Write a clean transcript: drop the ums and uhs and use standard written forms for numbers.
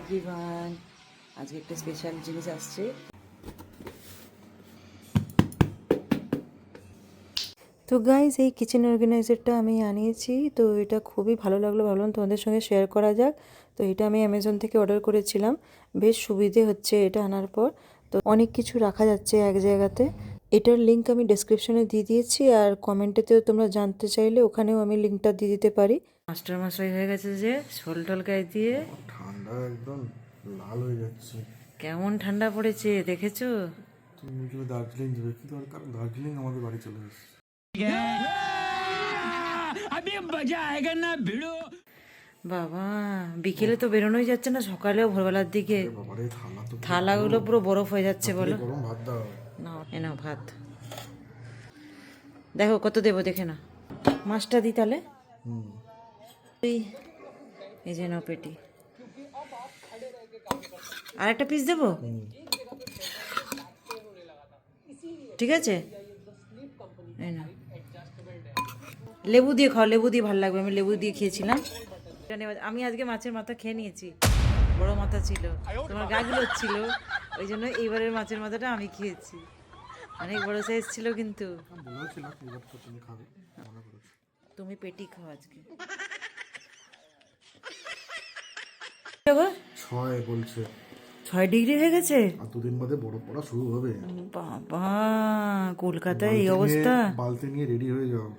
Everyone, আজকে একটা special জিনিস আসছে। তো গাইজ, এই কিচেন অর্গানাইজারটা আমি আনিয়েছি। তো এটা খুবই ভালো লাগলো, ভাবলাম তোমাদের সঙ্গে শেয়ার করা যাক। তো এটা আমি অ্যামাজন থেকে অর্ডার করেছিলাম। বেশ সুবিধে হচ্ছে এটা আনার পর। তো অনেক কিছু রাখা যাচ্ছে এক জায়গাতে। এটার লিঙ্ক আমি ডেসক্রিপশনে দিয়ে দিয়েছি, আর কমেন্টেতেও তোমরা জানতে চাইলে ওখানেও আমি লিঙ্কটা দিয়ে দিতে পারি। মাস্টার মশাই হয়ে গেছে যে, ঝোল টোল গায়ে দিয়ে ঠান্ডা একদম লাল হয়ে যাচ্ছে। কেমন ঠান্ডা পড়েছে দেখেছো? তুমি কি দার্জিলিং যাবে? কি দরকার, দার্জিলিং আমাদের বাড়ি চলে এসেছে। বাবা, বিকেলে তো বেরোনোই যাচ্ছে না, সকালেও ভোরবেলার দিকে বাবারে থালা তো থালাগুলো পুরো বরফ হয়ে যাচ্ছে। বলো গরম ভাত দাও। না, এনাও ভাত। দেখো কত দেবো দেখে না। মাছটা দিই তাহলে। এই যে নাও পেটি, আর একটা পিস দেবো, ঠিক আছে? এই না, লেবু দিয়ে খাও, লেবু দিয়ে ভালো লাগবে। আমি লেবু দিয়ে খেয়েছিলাম। আমি আজকে মাছের মাথা খেয়ে নিয়েছি, বড় মাথা ছিল, তোমার গাগুলো ছিল, ওই জন্য এইবারের মাছের মাথাটা আমি খেয়েছি। অনেক বড় সাইজ ছিল কিন্তু। বলেছিলাম এবার তো তুমি খাবে, মনে করেছো। তুমি পেটি খাও আজকে। 6 বলছে। 6 ডিগ্রি হয়ে গেছে। আর দুদিন বাদে বরফ পড়া শুরু হবে। বাবা, কলকাতায় এই অবস্থা। বালতি নিয়ে রেডি হয়ে যাও।